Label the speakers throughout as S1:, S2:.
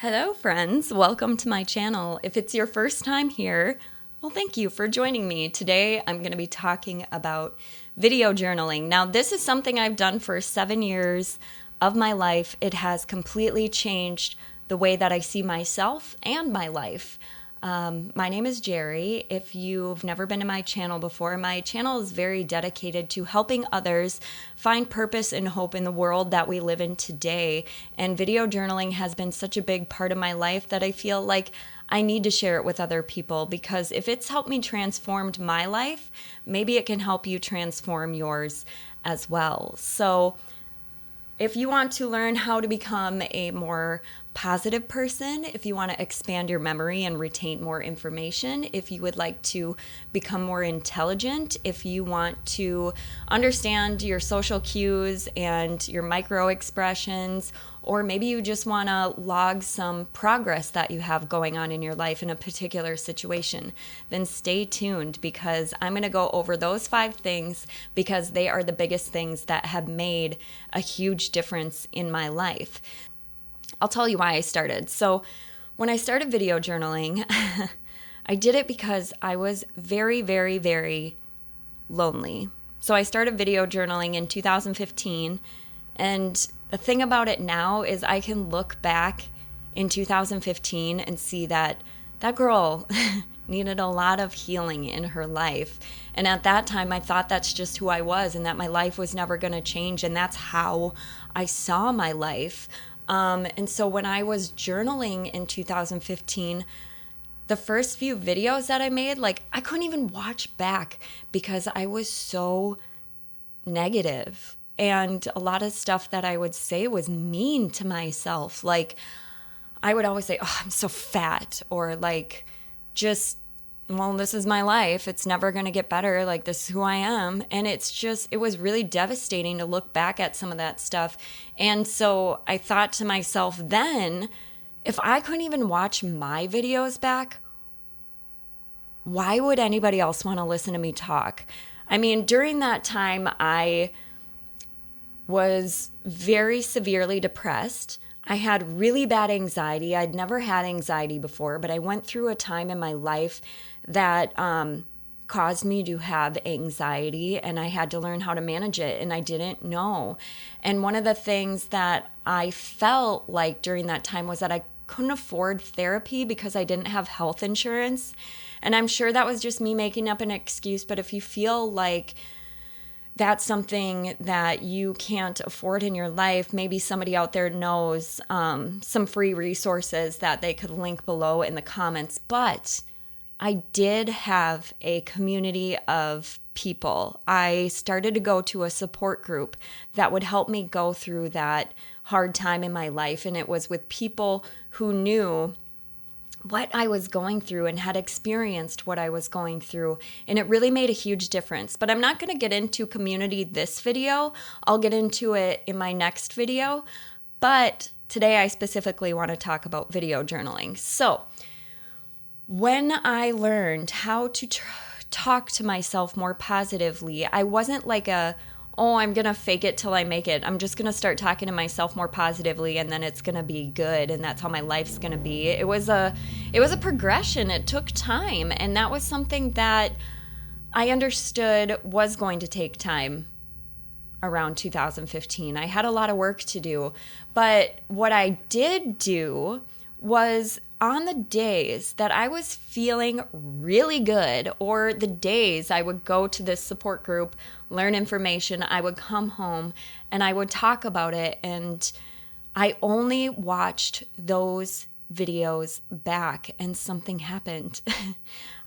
S1: Hello, friends. Welcome to my channel. If it's your first time here, well, thank you for joining me. Today, I'm going to be talking about video journaling. Now, this is something I've done for 7 years of my life. It has completely changed the way that I see myself and my life. My name is Jerry. If you've never been to my channel before, my channel is very dedicated to helping others find purpose and hope in the world that we live in today. And video journaling has been such a big part of my life that I feel like I need to share it with other people, because if it's helped me transform my life, maybe it can help you transform yours as well. So if you want to learn how to become a more positive person, if you want to expand your memory and retain more information, if you would like to become more intelligent, if you want to understand your social cues and your micro expressions, or maybe you just want to log some progress that you have going on in your life in a particular situation, then stay tuned, because I'm going to go over those 5 things because they are the biggest things that have made a huge difference in my life. I'll tell you why I started. So when I started video journaling, I did it because I was very, very, very lonely. So I started video journaling in 2015, and the thing about it now is I can look back in 2015 and see that that girl needed a lot of healing in her life. And at that time, I thought that's just who I was and that my life was never going to change. And that's how I saw my life. And so when I was journaling in 2015, the first few videos that I made, I couldn't even watch back because I was so negative. And a lot of stuff that I would say was mean to myself. I would always say, oh, I'm so fat, or well, this is my life. It's never going to get better. This is who I am. And it was really devastating to look back at some of that stuff. And so I thought to myself then, if I couldn't even watch my videos back, why would anybody else want to listen to me talk? I mean, during that time, I was very severely depressed. I had really bad anxiety. I'd never had anxiety before, but I went through a time in my life that caused me to have anxiety, and I had to learn how to manage it, and I didn't know. And one of the things that I felt like during that time was that I couldn't afford therapy because I didn't have health insurance. And I'm sure that was just me making up an excuse, but if you feel like that's something that you can't afford in your life, maybe somebody out there knows some free resources that they could link below in the comments. But I did have a community of people. I started to go to a support group that would help me go through that hard time in my life. And it was with people who knew what I was going through and had experienced what I was going through. And it really made a huge difference. But I'm not going to get into community this video. I'll get into it in my next video. But today I specifically want to talk about video journaling. So when I learned how to talk to myself more positively, I wasn't I'm going to fake it till I make it. I'm just going to start talking to myself more positively, and then it's going to be good, and that's how my life's going to be. It was a progression. It took time, and that was something that I understood was going to take time around 2015. I had a lot of work to do, but what I did do was, on the days that I was feeling really good, or the days I would go to this support group, learn information, I would come home and I would talk about it, and I only watched those videos back, and something happened.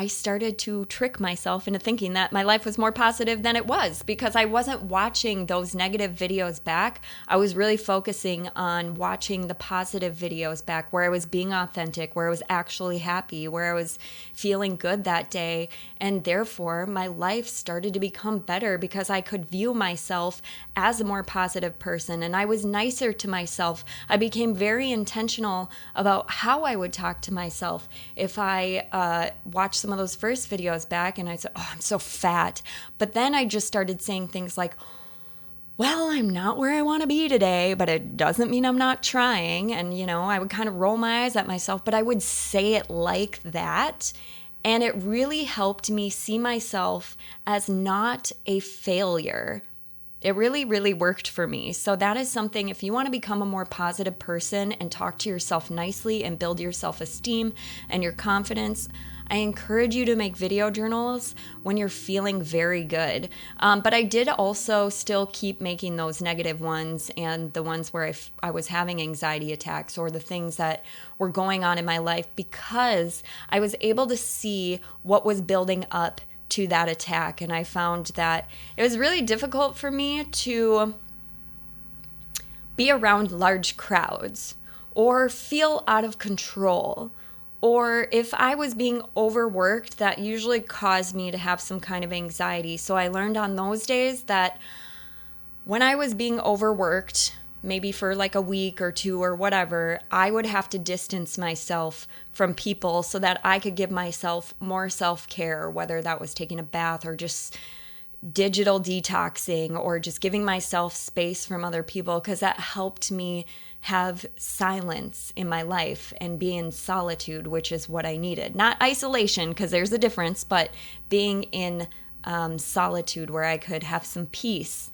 S1: I started to trick myself into thinking that my life was more positive than it was, because I wasn't watching those negative videos back. I was really focusing on watching the positive videos back, where I was being authentic, where I was actually happy, where I was feeling good that day. And therefore, my life started to become better because I could view myself as a more positive person, and I was nicer to myself. I became very intentional about how I would talk to myself. If I watched some of those first videos back and I said, oh, I'm so fat. But then I just started saying things like, well, I'm not where I want to be today, but it doesn't mean I'm not trying. And, I would kind of roll my eyes at myself, but I would say it like that. And it really helped me see myself as not a failure. It really, really worked for me. So that is something, if you want to become a more positive person and talk to yourself nicely and build your self-esteem and your confidence, I encourage you to make video journals when you're feeling very good. But I did also still keep making those negative ones and the ones where I was having anxiety attacks or the things that were going on in my life, because I was able to see what was building up to that attack. And I found that it was really difficult for me to be around large crowds or feel out of control. Or if I was being overworked, that usually caused me to have some kind of anxiety. So I learned on those days that when I was being overworked, maybe for like a week or two or whatever, I would have to distance myself from people so that I could give myself more self-care, whether that was taking a bath or just digital detoxing or just giving myself space from other people, because that helped me have silence in my life and be in solitude, which is what I needed. Not isolation, because there's a difference, but being in solitude where I could have some peace.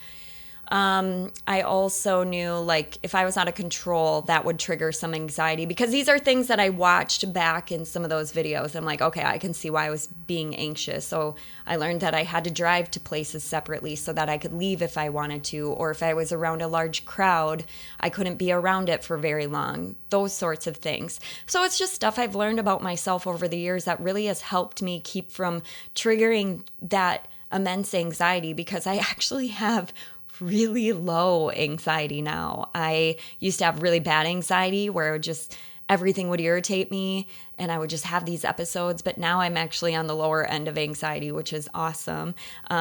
S1: I also knew, like, if I was out of control, that would trigger some anxiety, because these are things that I watched back in some of those videos. I'm like, okay, I can see why I was being anxious. So I learned that I had to drive to places separately so that I could leave if I wanted to, or if I was around a large crowd, I couldn't be around it for very long, those sorts of things. So it's just stuff I've learned about myself over the years that really has helped me keep from triggering that immense anxiety, because I actually have really low anxiety now. I used to have really bad anxiety where it would just, everything would irritate me and I would just have these episodes. But now I'm actually on the lower end of anxiety, which is awesome,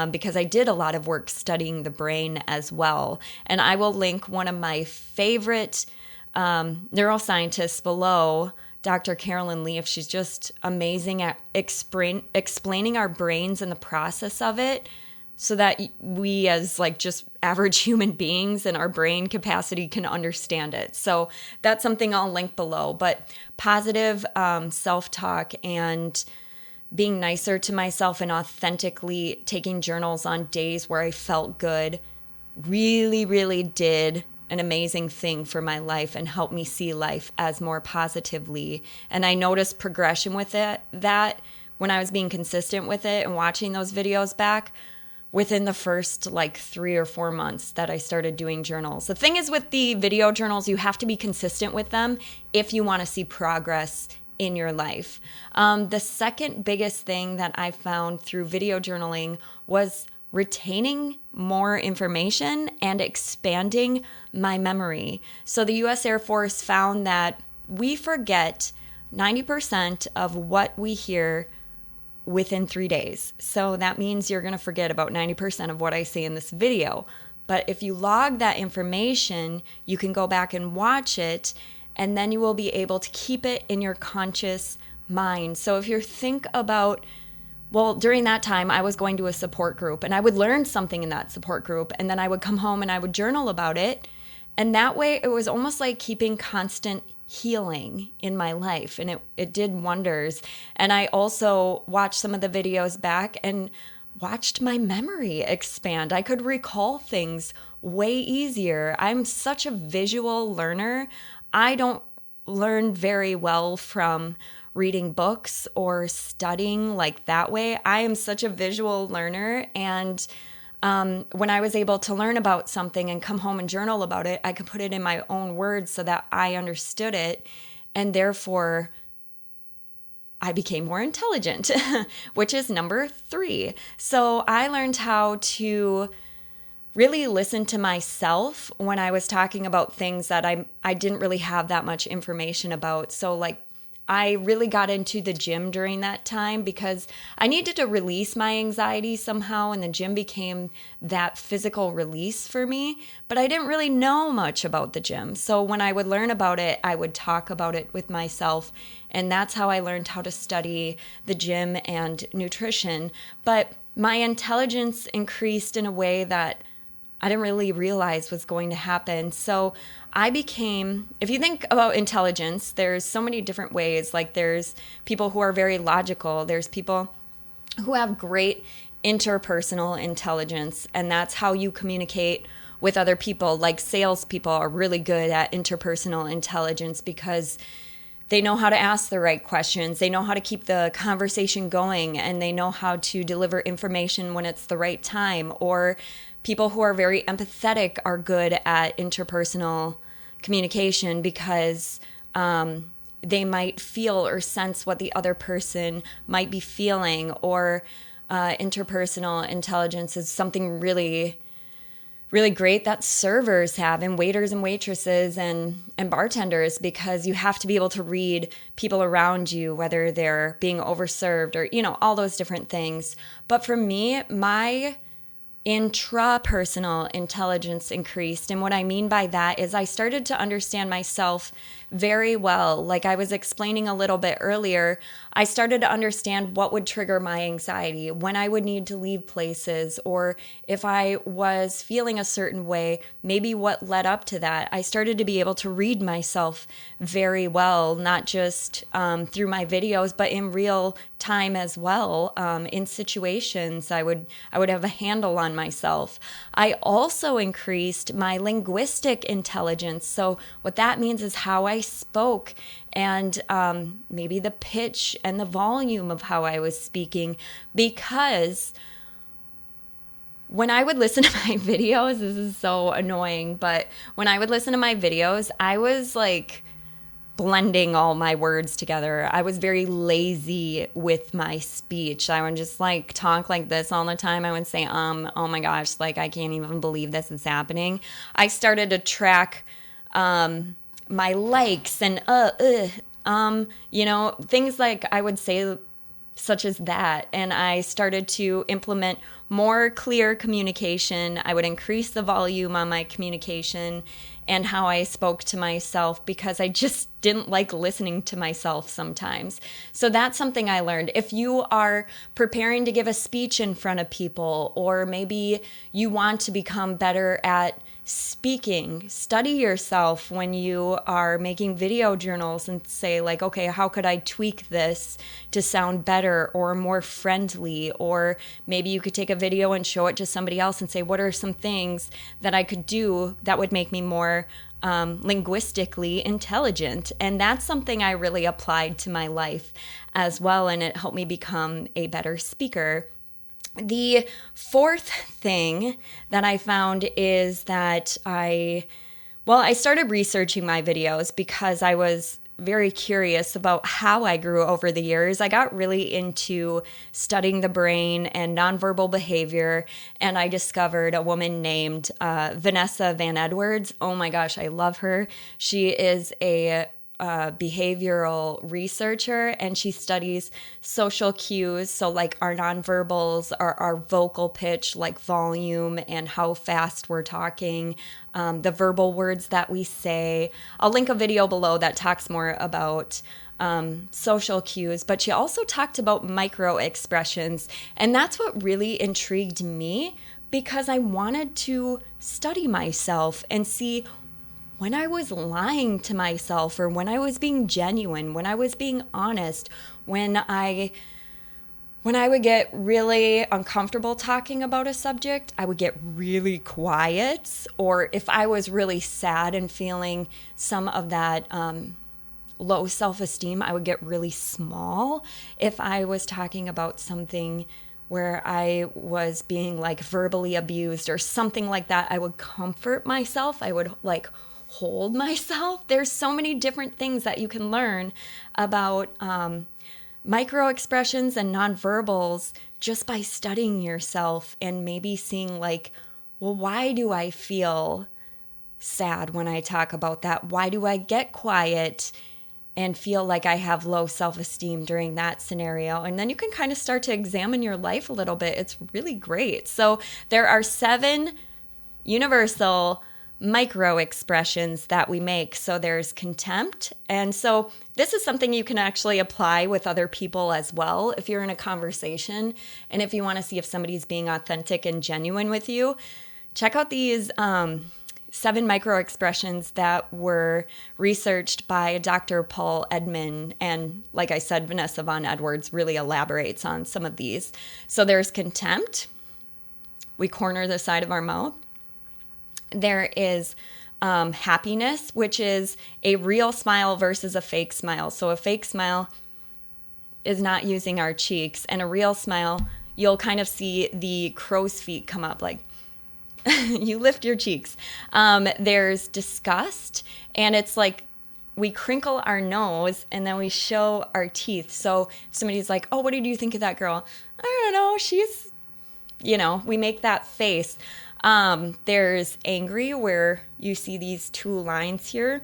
S1: because I did a lot of work studying the brain as well. And I will link one of my favorite neuroscientists below, Dr. Carolyn Leaf. She's just amazing at explaining our brains and the process of it, so that we as like just average human beings and our brain capacity can understand it. So that's something I'll link below. But positive self-talk and being nicer to myself and authentically taking journals on days where I felt good really, really did an amazing thing for my life and helped me see life as more positively. And I noticed progression with it, that when I was being consistent with it and watching those videos back, within the first like 3 or 4 months that I started doing journals. The thing is with the video journals, you have to be consistent with them if you want to see progress in your life. The second biggest thing that I found through video journaling was retaining more information and expanding my memory. So the US Air Force found that we forget 90% of what we hear within 3 days. So that means you're going to forget about 90% of what I say in this video. But if you log that information, you can go back and watch it, and then you will be able to keep it in your conscious mind. So if you think about, well, during that time, I was going to a support group, and I would learn something in that support group, and then I would come home and I would journal about it. And that way, it was almost like keeping constant healing in my life, and it did wonders. And I also watched some of the videos back and watched my memory expand. I could recall things way easier. I'm such a visual learner. I don't learn very well from reading books or studying like that way. I am such a visual learner, and when I was able to learn about something and come home and journal about it, I could put it in my own words so that I understood it, and therefore I became more intelligent, which is number 3. So I learned how to really listen to myself when I was talking about things that I didn't really have that much information about. So like, I really got into the gym during that time because I needed to release my anxiety somehow, and the gym became that physical release for me. But I didn't really know much about the gym. So when I would learn about it, I would talk about it with myself. And that's how I learned how to study the gym and nutrition. But my intelligence increased in a way that I didn't really realize was going to happen. So I became, if you think about intelligence, there's so many different ways. Like there's people who are very logical. There's people who have great interpersonal intelligence, and that's how you communicate with other people. Like salespeople are really good at interpersonal intelligence because they know how to ask the right questions. They know how to keep the conversation going, and they know how to deliver information when it's the right time. Or people who are very empathetic are good at interpersonal communication because they might feel or sense what the other person might be feeling. Or interpersonal intelligence is something really great that servers have, and waiters and waitresses and bartenders, because you have to be able to read people around you, whether they're being overserved or, all those different things. But for me, my intrapersonal intelligence increased. And what I mean by that is I started to understand myself very well. Like I was explaining a little bit earlier, I started to understand what would trigger my anxiety, when I would need to leave places, or if I was feeling a certain way, maybe what led up to that. I started to be able to read myself very well, not just through my videos, but in real time as well. In situations, I would have a handle on myself. I also increased my linguistic intelligence. So what that means is how I spoke, and maybe the pitch and the volume of how I was speaking. Because when I would listen to my videos, this is so annoying, but when I would listen to my videos, I was like blending all my words together. I was very lazy with my speech. I would just like talk like this all the time. I would say, oh my gosh, like I can't even believe this is happening. I started to track my likes and things like I would say such as that. And I started to implement more clear communication. I would increase the volume on my communication and how I spoke to myself, because I just didn't like listening to myself sometimes. So that's something I learned. If you are preparing to give a speech in front of people, or maybe you want to become better at speaking, study yourself when you are making video journals and say like, okay, how could I tweak this to sound better or more friendly? Or maybe you could take a video and show it to somebody else and say, what are some things that I could do that would make me more linguistically intelligent? And that's something I really applied to my life as well, and it helped me become a better speaker. The fourth thing that I found is that I started researching my videos because I was very curious about how I grew over the years. I got really into studying the brain and nonverbal behavior, and I discovered a woman named Vanessa Van Edwards. Oh my gosh, I love her. She is a behavioral researcher, and she studies social cues. So like our nonverbals, our vocal pitch, like volume and how fast we're talking, the verbal words that we say. I'll link a video below that talks more about social cues, but she also talked about micro expressions. And that's what really intrigued me, because I wanted to study myself and see when I was lying to myself, or when I was being genuine, when I was being honest, when I would get really uncomfortable talking about a subject, I would get really quiet. Or if I was really sad and feeling some of that low self-esteem, I would get really small. If I was talking about something where I was being like verbally abused or something like that, I would comfort myself. I would like hold myself. There's so many different things that you can learn about micro expressions and nonverbals just by studying yourself, and maybe seeing like, well, why do I feel sad when I talk about that? Why do I get quiet and feel like I have low self-esteem during that scenario? And then you can kind of start to examine your life a little bit. It's really great. So there are 7 universal micro expressions that we make. So there's contempt. And so this is something you can actually apply with other people as well. If you're in a conversation and if you want to see if somebody's being authentic and genuine with you, check out these 7 micro expressions that were researched by Dr. Paul Edman. And like I said, Vanessa Van Edwards really elaborates on some of these. So there's contempt. We corner the side of our mouth. There is happiness, which is a real smile versus a fake smile. So a fake smile is not using our cheeks, and a real smile, you'll kind of see the crow's feet come up, like you lift your cheeks. There's disgust, and it's like we crinkle our nose and then we show our teeth. So if somebody's like, oh, what did you think of that girl? I don't know, she's, we make that face. There's angry, where you see these 2 lines here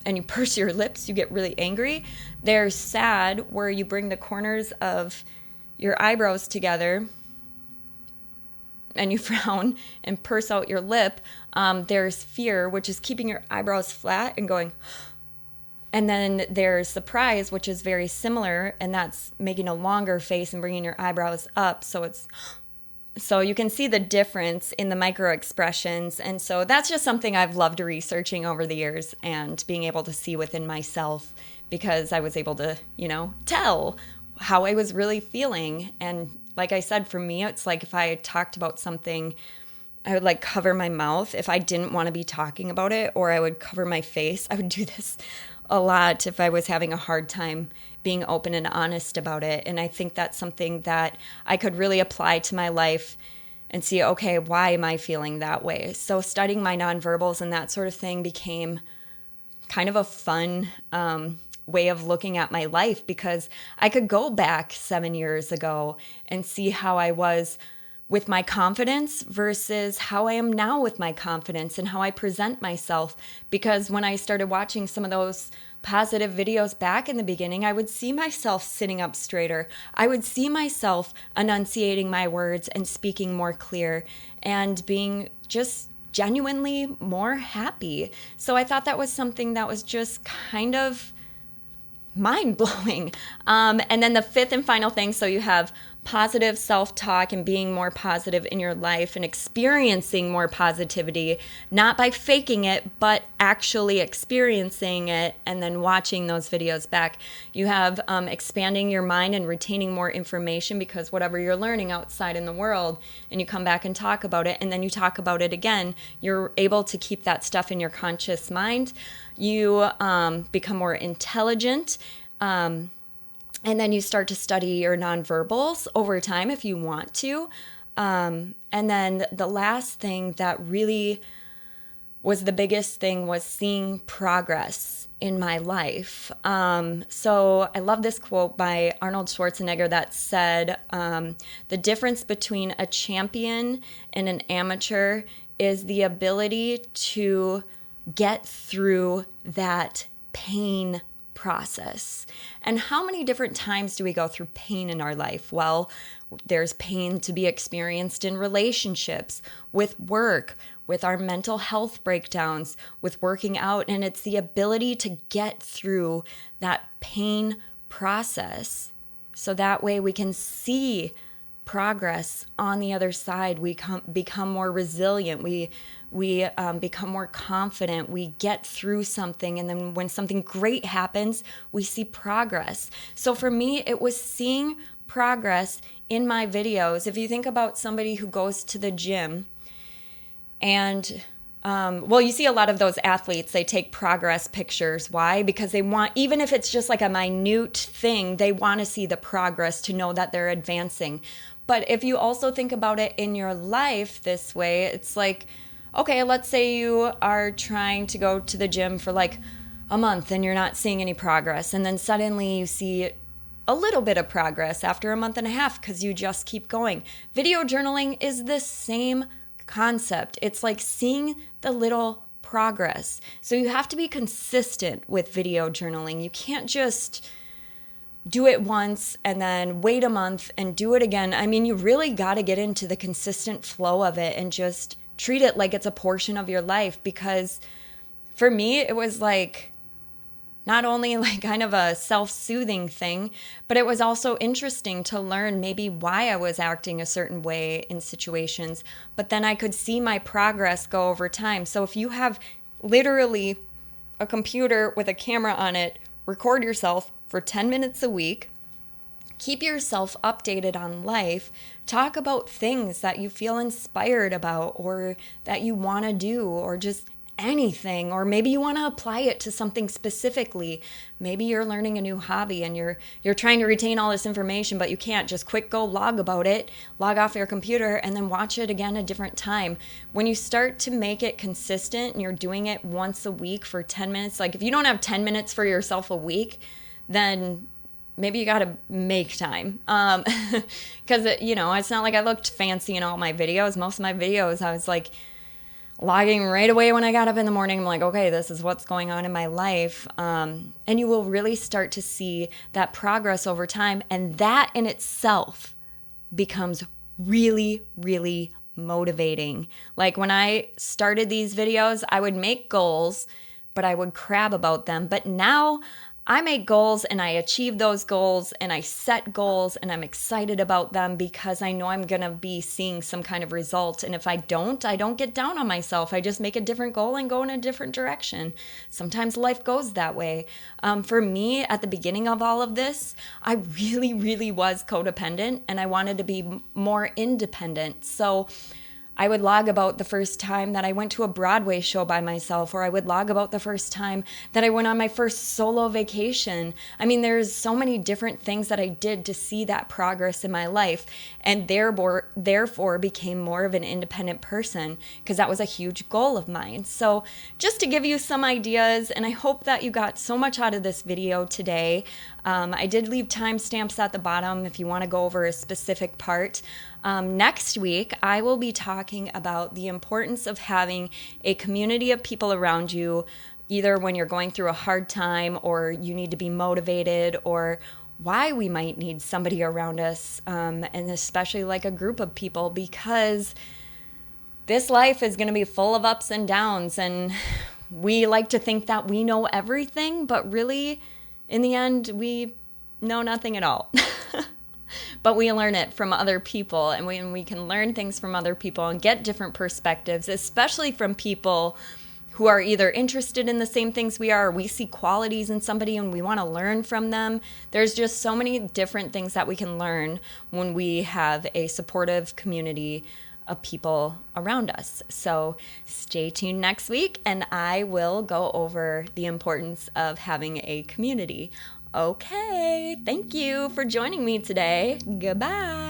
S1: and you purse your lips, you get really angry. There's sad, where you bring the corners of your eyebrows together and you frown and purse out your lip. There's fear, which is keeping your eyebrows flat and going. And then there's surprise, which is very similar, and that's making a longer face and bringing your eyebrows up. So you can see the difference in the micro expressions. And so that's just something I've loved researching over the years and being able to see within myself, because I was able to, tell how I was really feeling. And like I said, for me, it's like if I talked about something, I would like cover my mouth if I didn't want to be talking about it, or I would cover my face. I would do this a lot if I was having a hard time being open and honest about it. And I think that's something that I could really apply to my life and see, okay, why am I feeling that way? So studying my nonverbals and that sort of thing became kind of a fun way of looking at my life, because I could go back 7 years ago and see how I was with my confidence versus how I am now with my confidence and how I present myself. Because when I started watching some of those positive videos back in the beginning, I would see myself sitting up straighter. I would see myself enunciating my words and speaking more clear and being just genuinely more happy. So I thought that was something that was just kind of mind-blowing. And then the 5th and final thing, so you have positive self-talk and being more positive in your life and experiencing more positivity, not by faking it, but actually experiencing it and then watching those videos back. You have expanding your mind and retaining more information, because whatever you're learning outside in the world and you come back and talk about it and then you talk about it again, you're able to keep that stuff in your conscious mind. You become more intelligent. And then you start to study your nonverbals over time if you want to. And then the last thing that really was the biggest thing was seeing progress in my life. So I love this quote by Arnold Schwarzenegger that said, the difference between a champion and an amateur is the ability to get through that pain process. And how many different times do we go through pain in our life? Well, there's pain to be experienced in relationships, with work, with our mental health breakdowns, with working out, and it's the ability to get through that pain process so that way we can see progress on the other side. We become more resilient. We become more confident. We get through something, and then when something great happens, we see progress. So for me, it was seeing progress in my videos. If you think about somebody who goes to the gym and you see a lot of those athletes, they take progress pictures. Why? Because they want, even if it's just like a minute thing, they want to see the progress to know that they're advancing. But if you also think about it in your life this way, it's like, okay, let's say you are trying to go to the gym for like a month and you're not seeing any progress. And then suddenly you see a little bit of progress after a month and a half because you just keep going. Video journaling is the same concept. It's like seeing the little progress. So you have to be consistent with video journaling. You can't just do it once and then wait a month and do it again. I mean, you really got to get into the consistent flow of it and just treat it like it's a portion of your life. Because for me, it was like not only like kind of a self-soothing thing, but it was also interesting to learn maybe why I was acting a certain way in situations. But then I could see my progress go over time. So if you have literally a computer with a camera on it, record yourself for 10 minutes a week, keep yourself updated on life, talk about things that you feel inspired about or that you want to do, or just anything, or maybe you want to apply it to something specifically. Maybe you're learning a new hobby and you're trying to retain all this information, but you can't. Just quick go log about it, log off your computer, and then watch it again a different time. When you start to make it consistent and you're doing it once a week for 10 minutes, like if you don't have 10 minutes for yourself a week, then maybe you got to make time. Because, it's not like I looked fancy in all my videos. Most of my videos, I was like logging right away when I got up in the morning. I'm like, okay, this is what's going on in my life. And you will really start to see that progress over time. And that in itself becomes really, really motivating. Like when I started these videos, I would make goals, but I would crab about them. But now I make goals and I achieve those goals and I set goals and I'm excited about them because I know I'm going to be seeing some kind of result. And if I don't get down on myself. I just make a different goal and go in a different direction. Sometimes life goes that way. For me, at the beginning of all of this, I really, really was codependent and I wanted to be more independent. So I would log about the first time that I went to a Broadway show by myself, or I would log about the first time that I went on my first solo vacation. I mean, there's so many different things that I did to see that progress in my life, and therefore became more of an independent person, because that was a huge goal of mine. So just to give you some ideas, and I hope that you got so much out of this video today. I did leave timestamps at the bottom if you want to go over a specific part. Next week, I will be talking about the importance of having a community of people around you, either when you're going through a hard time or you need to be motivated, or why we might need somebody around us, and especially like a group of people, because this life is going to be full of ups and downs, and we like to think that we know everything, but really, in the end, we know nothing at all. But we learn it from other people, and we can learn things from other people and get different perspectives, especially from people who are either interested in the same things we are, or we see qualities in somebody and we want to learn from them. There's just so many different things that we can learn when we have a supportive community of people around us. So stay tuned next week, and I will go over the importance of having a community. Okay, thank you for joining me today. Goodbye.